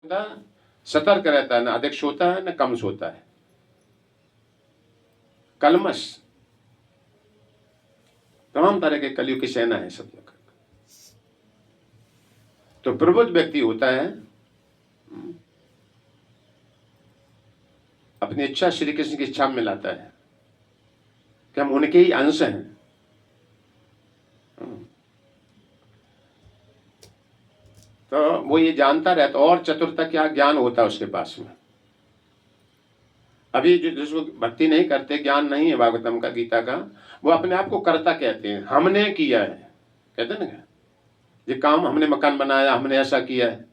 सतर्क रहता है, ना अधिक सोता है ना कम सोता है। कलमश तमाम तरह के कलयुग की सेना है सब जगह। तो प्रबुद्ध व्यक्ति होता है अपनी इच्छा श्री कृष्ण की इच्छा में लाता है कि हम उनके ही अंश हैं। तो वो ये जानता रहता, और चतुरता क्या ज्ञान होता है उसके पास में। अभी जिसको भक्ति नहीं करते, ज्ञान नहीं है भागवतम का, गीता का, वो अपने आप को कर्ता कहते हैं। हमने किया है, कहते हैं ना, ये काम हमने मकान बनाया, हमने ऐसा किया है।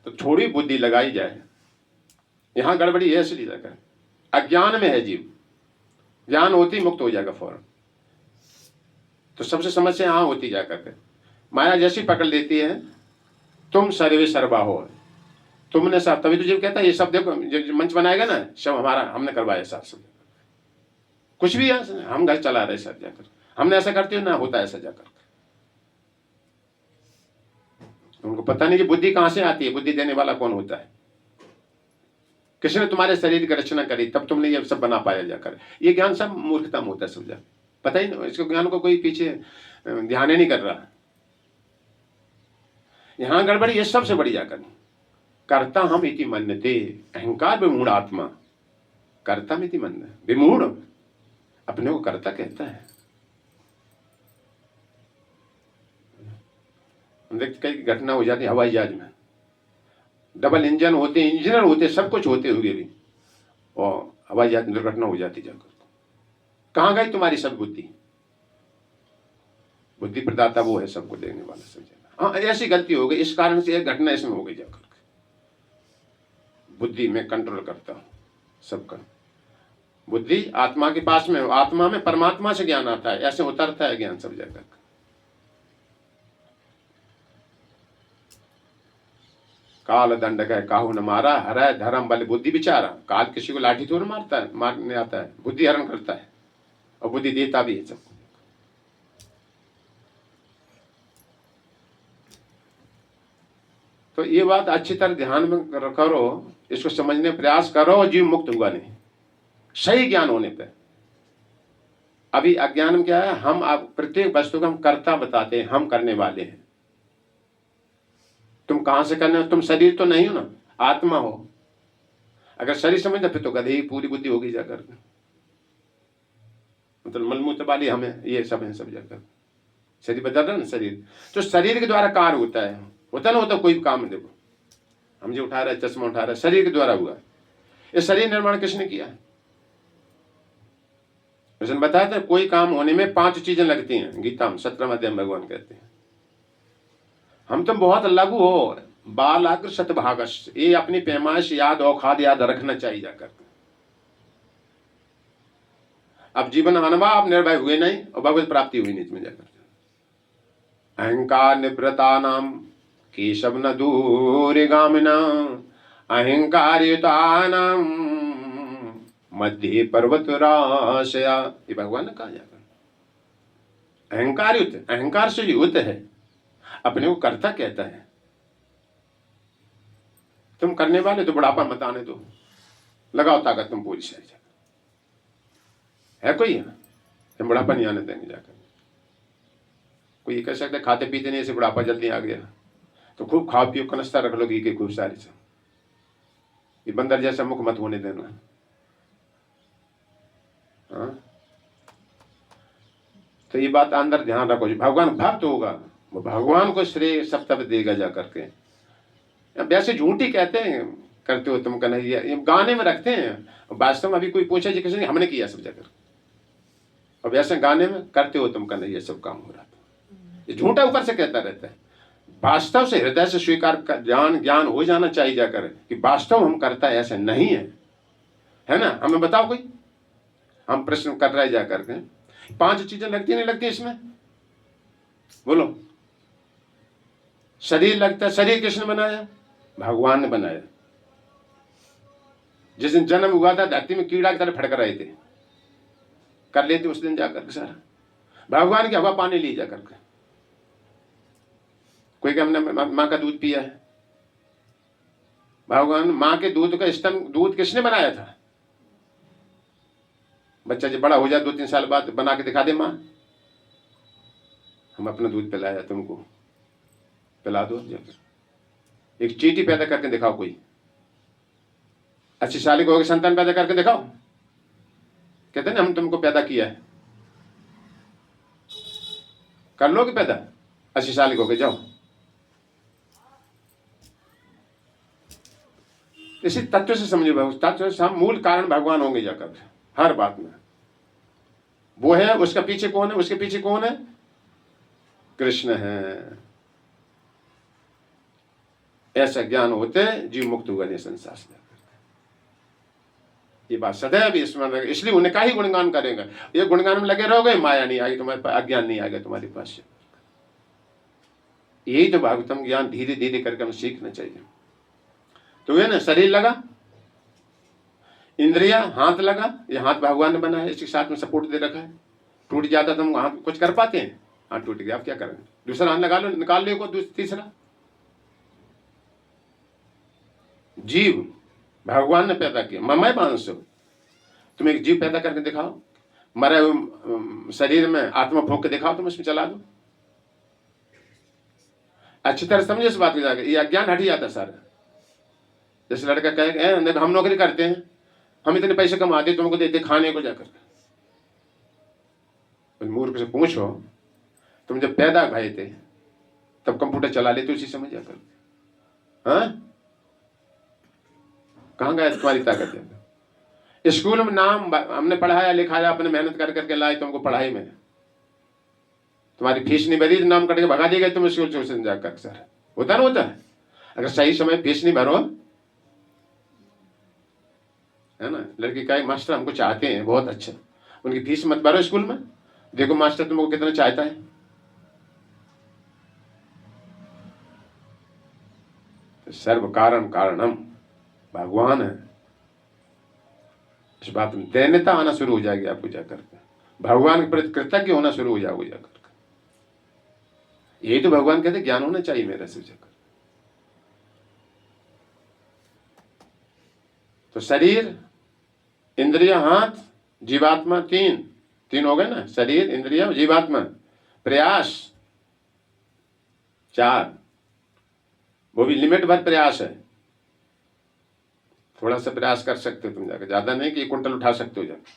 तो थोड़ी बुद्धि लगाई जाए। यहां गड़बड़ी है इसलिए जाकर अज्ञान में है जीव, ज्ञान होती मुक्त हो जाएगा फौरन। तो सबसे समस्या यहां होती जाकर के माया जैसी पकड़ लेती है, तुम सर्वे सर्वा हो, तुमने सब। तभी तो जीव कहता है ये सब देखो, जो मंच बनाएगा ना सब हमारा, हमने करवाया सब। कुछ भी है, हम घर चला रहे सर जाकर, हमने ऐसा करते हो ना, होता है ऐसा जाकर। उनको पता नहीं कि बुद्धि कहां से आती है, बुद्धि देने वाला कौन होता है। किसी ने तुम्हारे शरीर की रचना करी, तब तुमने ये सब बना पाया जाकर। ये ज्ञान सब मूर्खता में होता है, समझा। पता ही नहीं, इसको ज्ञान को कोई पीछे ध्यान ही नहीं कर रहा। यहां गड़बड़ी ये सबसे बड़ी जाकर। कर्ता हम इति मन्यते, अहंकार विमूढ़ आत्मा, कर्ता मिति मन्य, विमूढ़ अपने को कर्ता कहता है। कई घटना हो जाती है हवाई जहाज में, डबल इंजन होते, इंजीनियर होते, सब कुछ होते हुए भी, और हवाई जहाज में दुर्घटना हो जाती जाकर। कहां गई तुम्हारी सब बुद्धि? बुद्धि प्रदाता वो है, सबको देने वाला, समझेगा। हाँ, ऐसी गलती हो गई, इस कारण से एक घटना इसमें हो गई जाकर। बुद्धि में कंट्रोल करता हूं सबका। बुद्धि आत्मा के पास में, आत्मा में परमात्मा से ज्ञान आता है, ऐसे उतरता है ज्ञान सब जगह। काल दंड कह काहू न मारा, हरय धर्म बल बुद्धि विचारा। काल किसी को लाठी तो मारता है, मारने आता है, बुद्धि हरण करता है, और बुद्धि देता भी है सबको। तो ये बात अच्छी तरह ध्यान में करो, इसको समझने प्रयास करो, जीव मुक्त हुआ नहीं सही ज्ञान होने पे। अभी अज्ञान में क्या है, हम प्रत्येक वस्तु को हम कर्ता बताते हैं, हम करने वाले हैं। तुम कहां से करने हो? तुम शरीर तो नहीं हो ना, आत्मा हो। अगर शरीर समझना फिर तो गधे ही पूरी बुद्धि होगी जाकर, मतलब मलमूत्र वाली हमें ये सब है सब जाकर। शरीर बदल रहा ना शरीर, तो शरीर के द्वारा कार्य होता है, होता ना होता कोई काम। देखो हम जो उठा रहे, चश्मा उठा रहे, शरीर के द्वारा हुआ। ये शरीर निर्माण किसने किया है? उसने बताया था कोई काम होने में 5 चीजें लगती हैं, गीता में 17वें अध्याय में भगवान कहते हैं। हम तुम बहुत लघु हो, बालाग्र शतभागश, ये अपनी पैमाइश याद औखाद याद रखना चाहिए जाकर। अब जीवन अनवा, आप निर्भय हुए नहीं और भगवत प्राप्ति हुई नहीं तुम्हें जाकर। अहंकार निवृता नाम केशव न दूर गामिना, अहंकारितानाम मध्य पर्वत राशया। ये भगवान ने कहा जाकर। अहंकार युक्त, अहंकार से युक्त है, अपने को कर्ता कहता है। तुम करने वाले तो बुढ़ापा मत आने दो, लगाओ ताकत तुम पूरी शरीर है। कोई है हम बुढ़ापा नहीं आने देंगे जाकर। कोई कह सकता है खाते पीते नहीं, ऐसे बुढ़ापा जल्दी आ गया, तो खूब खाओ पियो, कनस्ता रख लो घी के खूब सारी से। ये बंदर जैसा मुख मत होने देना। हाँ, तो ये बात अंदर ध्यान रखो। भगवान भक्त होगा, वो भगवान को श्रेय सब तब देगा जाकर के। वैसे झूठी कहते हैं करते हो तुम कन्हैया, ये गाने में रखते हैं, वास्तव में अभी कोई पूछे जी किसी ने, हमने किया सब जाकर। और वैसे गाने में करते हो तुम कन्हैया सब काम हो रहा था। ये झूठा ऊपर से कहता रहता है, वास्तव से हृदय से स्वीकार कर, ज्ञान हो जाना चाहिए जाकर कि वास्तव हम करता है, ऐसे नहीं है ना। हमें बताओ कोई, हम प्रश्न कर रहे जाकर के। 5 चीजें लगती नहीं लगती इसमें, बोलो। शरीर लगता है, शरीर किसने बनाया? भगवान ने बनाया। जिस दिन जन्म हुआ था धरती में कीड़ा की तरह फड़क रहे थे, कर लेते उस दिन जाकर सारा। भगवान की हवा पानी ली जाकर के, कोई कि हमने माँ का दूध पिया है। भगवान माँ के दूध का स्तन दूध किसने बनाया था? बच्चा जब बड़ा हो जाए 2-3 साल बाद बना के दिखा दे माँ, हम अपना दूध पिलाया तुमको, पिला दो। जब एक चींटी पैदा करके दिखाओ, कोई 80 साल के हो गए संतान पैदा करके दिखाओ, कहते ना हम तुमको पैदा किया है। कर लोगे पैदा? 80 साल के हो गए, जाओ। इसी तत्व से समझो, तत्व से हम मूल कारण भगवान होंगे जाकर हर बात में। वो है, उसका पीछे कौन है? उसके पीछे कौन है? कृष्ण है। ऐसा ज्ञान होते जीव मुक्त होगा नहीं संसार से। ये बात सदैव इसमें, इसलिए उन्हें का ही गुणगान करेंगे। ये गुणगान में लगे रहोगे, माया नहीं आएगी तुम्हारे पास, अज्ञान नहीं आएगा तुम्हारे पास। यही तो भागवतम ज्ञान धीरे धीरे करके हमें सीखना चाहिए। तो ये ना, शरीर लगा, इंद्रिया, हाथ लगा, ये हाथ भगवान ने बनाया, इसके साथ में सपोर्ट दे रखा है। टूट जाता तो हम हाथ कुछ कर पाते हैं? हाथ टूट गया, आप क्या करेंगे? दूसरा हाथ लगा लो, निकाल लो को तीसरा। जीव भगवान ने पैदा किया, ममय मानसो। तुम एक जीव पैदा करके दिखाओ, मरे हुए शरीर में आत्मा फूंक के दिखाओ, तुम उसमें चला दो। अच्छी तरह समझे इस बात को जाकर, ये अज्ञान हट जाता सारा। जैसे लड़का कहे हम नौकरी करते हैं, हम इतने पैसे कमाते, तुमको देते खाने को जाकर। मूर्ख से पूछो, तुम जब पैदा भये थे तब कंप्यूटर चला लेते उसी समय जाकर? हाँ, कहाँ गया तुम्हारी ताकत है? स्कूल में नाम हमने पढ़ाया लिखाया, अपने मेहनत कर करके लाए तुमको पढ़ाई में, तुम्हारी फीस नहीं भरी, नाम कट के भगा दिए गए तुम स्कूल से जाकर। सर होता ना, होता है। अगर सही समय फीस नहीं भरो, है ना, लड़की का मास्टर हमको चाहते हैं बहुत अच्छा, उनकी फीस मत भरो स्कूल में, देखो मास्टर तुमको कितना चाहता है। तो सर्व कारण कारणम भगवान है। इस बात में दैन्यता आना शुरू हो जाएगी आपको जाकर के, भगवान के प्रति कृतज्ञ होना शुरू हो जाओगे जाकर के। यही तो भगवान कहते ज्ञान होना चाहिए मेरे से जाकर। तो शरीर, इंद्रिया, हाथ, जीवात्मा, तीन हो गए ना, शरीर, इंद्रिया, जीवात्मा। प्रयास 4, वो भी लिमिट भर प्रयास है। थोड़ा सा प्रयास कर सकते हो तुम जाकर, ज्यादा नहीं कि 1 कुंटल उठा सकते हो जाकर।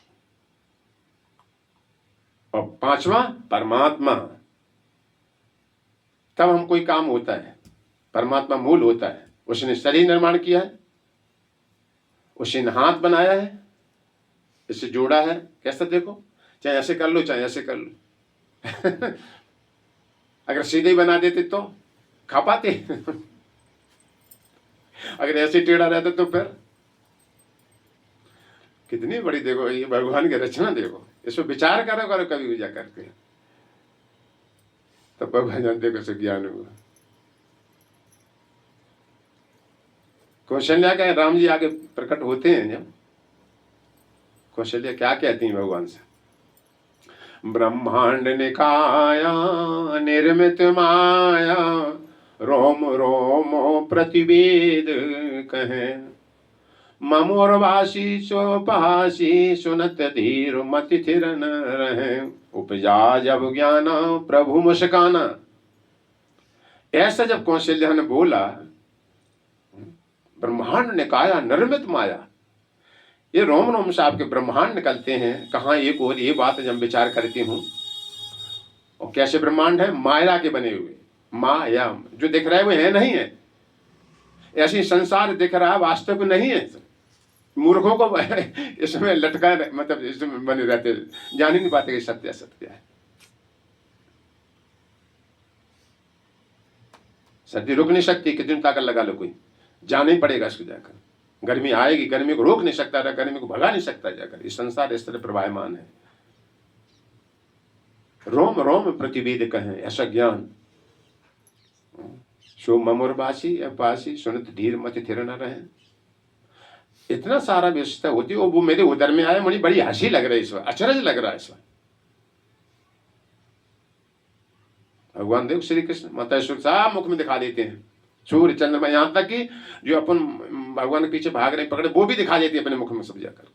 और 5वां परमात्मा, तब हम कोई काम होता है। परमात्मा मूल होता है, उसने शरीर निर्माण किया है, उसने हाथ बनाया है, इससे जोड़ा है। कैसा देखो, चाहे ऐसे कर लो चाहे ऐसे कर लो। अगर सीधे ही बना देते तो खा पाते। अगर ऐसे टेढ़ा रहता तो फिर कितनी बड़ी, देखो ये भगवान की रचना, देखो इसमें विचार करो करो कभी भी जा करके, तब भगवान जानते को ज्ञान हुआ। कौशल्या का राम जी आगे प्रकट होते हैं, जब कौशल्या क्या कहती हैं भगवान से? ब्रह्मांड निकाया निर्मित माया, रोम रोम प्रतिवेद कहे, ममोरवासी चौपहासी सुनत धीर मति थिर न रहे, उपजा जब ज्ञान प्रभु मुस्काना। ऐसा जब कौशल्या ने बोला, ब्रह्मांड निकाया निर्मित माया, ये रोम रोम से आपके ब्रह्मांड निकलते हैं। कहाँ एक और ये बात जब विचार करती हूँ, और कैसे ब्रह्मांड है? माया के बने हुए। माया जो दिख रहा है वो है नहीं है, ऐसी संसार दिख रहा है, वास्तव में नहीं है। मूर्खों को इसमें लटका, मतलब इसमें बने रहते, जान ही नहीं पाते कि सत्य असत्य है। सर्दी रुक नहीं सकती, कितनी ताकत लगा लो, कोई जाना ही पड़ेगा इसको जाकर। गर्मी आएगी, गर्मी को रोक नहीं सकता, गर्मी को भगा नहीं सकता जाकर। इस संसार इस तरह प्रवाहमान है। रोम रोम प्रतिवेद कहें, ऐसा ज्ञान। सो ममुरबासी पासी सुनत धीर मत थिर न रहे। इतना सारा व्यवस्था होती है, वो मेरे उधर में आया, मुझे बड़ी हंसी लग रही है इस वक्त, अचरज लग रहा है इस वक्त। भगवान देव श्री कृष्ण माता ईश्वर साहब मुख में दिखा देते हैं, सूर्य चंद्रमा, यहाँ तक कि जो अपन भगवान के पीछे भाग रहे पकड़े वो भी दिखा देते हैं अपने मुख में सब जाकर।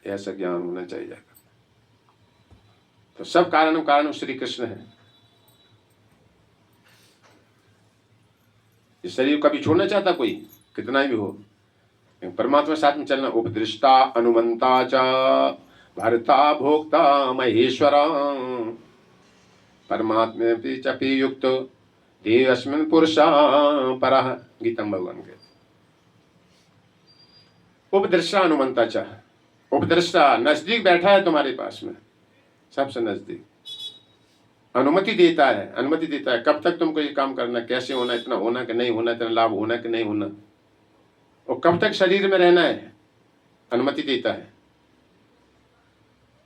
ऐसा ज्ञान होना चाहिए जाकर। तो सब कारण कारण श्री कृष्ण है। इस शरीर को कभी छोड़ना चाहता कोई, कितना भी हो, परमात्मा साथ में चलना। उपदृष्टा अनुमंता च भर्ता भोक्ता महेश्वर परमात्मा चपि युक्त देवस्मिन् पुरुषा परः, गीतम भगवान के। उपदृष्टा अनुमंता च, उपदृष्टा नजदीक बैठा है तुम्हारे पास में, सबसे नजदीक, अनुमति देता है, अनुमति देता है कब तक तुमको ये काम करना, कैसे होना, इतना होना कि नहीं होना, इतना लाभ होना कि नहीं होना, और कब तक शरीर में रहना है, अनुमति देता है।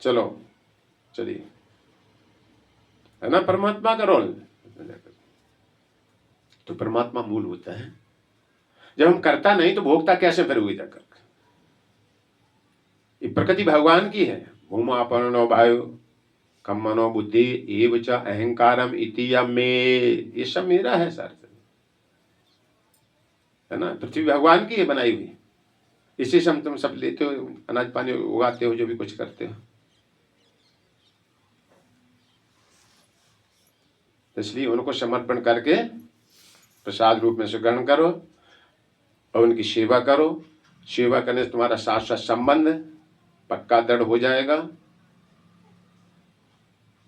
चलो चलिए, है ना परमात्मा का रोल। तो परमात्मा मूल होता है। जब हम करता नहीं तो भोगता कैसे फिर हुई जाकर। ये प्रकृति भगवान की है। भूमापनो वायु कम मनो बुद्धि एवं च अहंकारम इति में, ये सब मेरा है सर, है ना। पृथ्वी भगवान की है बनाई हुई, इसी से हम तुम सब लेते हो, अनाज पानी उगाते हो, जो भी कुछ करते हो। इसलिए उनको समर्पण करके प्रसाद रूप में से ग्रहण करो और उनकी सेवा करो। सेवा करने से तुम्हारा शाश्वत संबंध पक्का दृढ़ हो जाएगा।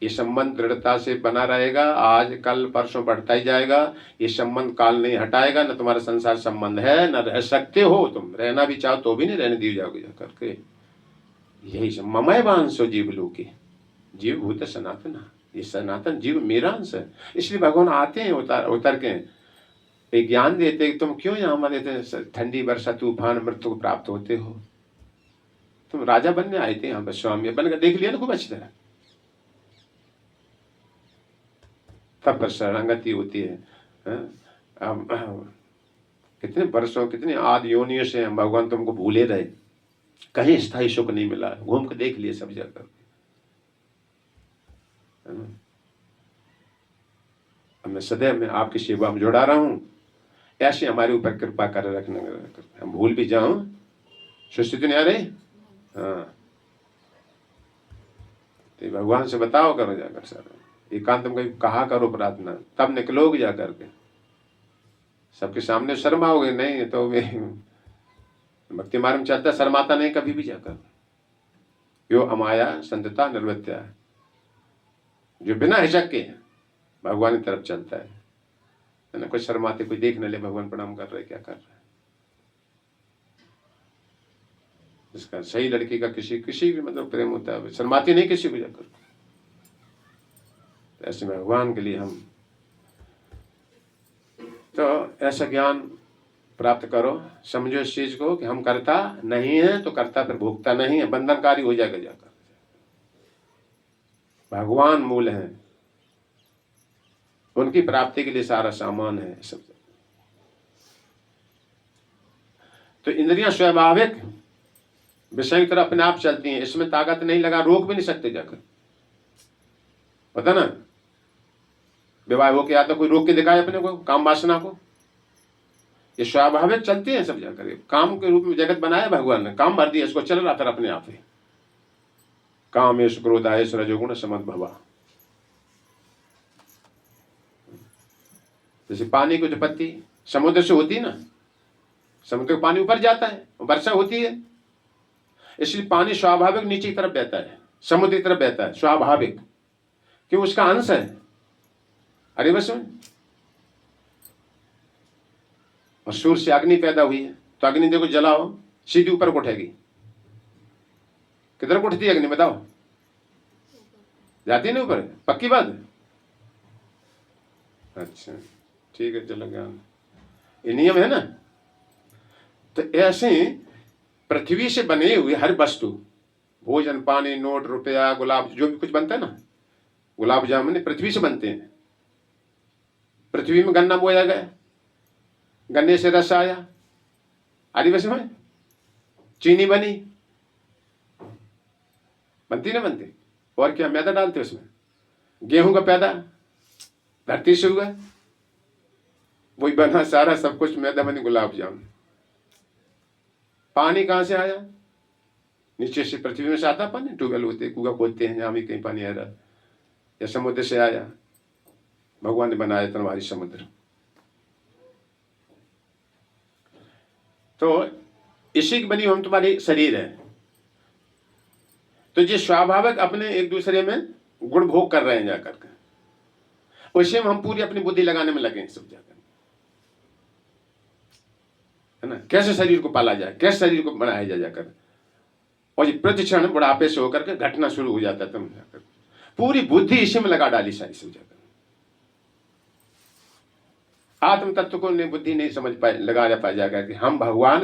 ये संबंध दृढ़ता से बना रहेगा, आज कल परसों बढ़ता ही जाएगा। ये संबंध काल नहीं हटाएगा। न तुम्हारा संसार संबंध है, न रह सकते हो, तुम रहना भी चाहो तो भी नहीं रहने दिए जाओगे जाकर के। यही ममय वांसो जीव लोके, जीव भूत सनातन, ये सनातन जीव मेरा अंश है। इसलिए भगवान आते हैं उतर के एक ज्ञान देते कि तुम क्यों यहाँ हमारे ठंडी वर्षा तूफान मृत्यु को प्राप्त होते हो। तुम राजा बनने आए थे यहाँ पर, स्वामी बनकर देख लिया ना खूब अच्छी तरह। तब पर शरणागति होती है। कितने वर्षों, कितने आदि योनियों से हम भगवान तुमको भूले रहे, कहीं स्थायी सुख नहीं मिला, घूम के देख लिए सब जगह। मैं सदैव मैं आपकी सेवा में जुड़ा रहा हूं, ऐसे हमारे ऊपर कृपा कर रखने, हम भूल भी जाऊं, सुस्ती तो नहीं आ रही। हाँ, तो भगवान से बताओ करो जाकर सर, एकांत में कहीं कहा करो प्रार्थना, तब निकलोगे जाकर के। सबके सामने शर्माओगे नहीं तो भक्ति मार्ग में चलता शर्माता नहीं कभी भी जाकर। यो अमाया संतता निर्वृत्या, जो बिना हिचक के भगवान की तरफ चलता है ना। कोई शर्माते, कोई देख न ले भगवान प्रणाम कर रहे क्या कर रहे। इसका सही लड़की का किसी भी मतलब प्रेम होता है, शर्माती नहीं किसी को जाकर। ऐसे में भगवान के लिए हम तो ऐसा ज्ञान प्राप्त करो, समझो इस चीज को कि हम करता नहीं है तो करता फिर भोगता नहीं है, बंधनकारी हो जाएगा जाकर। भगवान मूल है, उनकी प्राप्ति के लिए सारा सामान है सब। तो इंद्रियां स्वाभाविक विषय की तरफ अपने आप चलती हैं, इसमें ताकत नहीं लगा, रोक भी नहीं सकते जाकर, पता ना। विवाह हो के आता कोई रोक के दिखाए अपने को, काम वासना को, ये स्वाभाविक चलते हैं सब जाकर। काम के रूप में जगत बनाया भगवान ने, काम भर दिया इसको, चल रहा था अपने आप ही। कामेश क्रोधायश रजोगुण समद्भवा। जैसे पानी की उत्पत्ति समुद्र से होती है ना, समुद्र का पानी ऊपर जाता है, वर्षा होती है, इसलिए पानी स्वाभाविक नीचे की तरफ बहता है, समुद्र की तरफ बहता है स्वाभाविक, क्यों उसका अंश है। अरे बस, और सूर्य से अग्नि पैदा हुई है, तो अग्नि देखो जलाओ सीधी ऊपर को उठेगी, किधर को उठती है अग्नि बताओ, जाती है ना ऊपर, पक्की बात है। अच्छा ठीक है, चलो ज्ञान ये नियम है ना। तो ऐसे पृथ्वी से बने हुए हर वस्तु, भोजन पानी नोट रुपया गुलाब जो भी कुछ बनता है ना, गुलाब जामुन पृथ्वी से बनते हैं। पृथ्वी में गन्ना बोया गया, गन्ने से रस आया, आदिवासी में चीनी बनी, बनती ना बनती, और क्या मैदा डालते उसमें, गेहूं का पैदा धरती से हुआ, वही बना सारा सब कुछ, मैदा बनी गुलाब जामुन। पानी कहां से आया? नीचे से पृथ्वी में से आता पानी, ट्यूबवेल होते, कुआं खोदते हैं, जहां भी कहीं पानी आ रहा, या समुद्र से आया, भगवान ने बनाया इतना भारी समुद्र। तो इसी की बनी हम तुम्हारी शरीर है। तो ये स्वाभाविक अपने एक दूसरे में गुण भोग कर रहे हैं जाकर के, उसी में हम पूरी अपनी बुद्धि लगाने में लगे हैं सब जाकर, है ना, कैसे शरीर को पाला जाए, कैसे शरीर को बनाया जाए जाकर। और ये प्रतिक्षण बुढ़ापे से होकर के घटना शुरू हो जाता है, तुम जाकर पूरी बुद्धि इसी में लगा डाली सारी सब जाकर। आत्म तत्व को बुद्धि नहीं समझ पाए, लगा पाया जाकर कि हम भगवान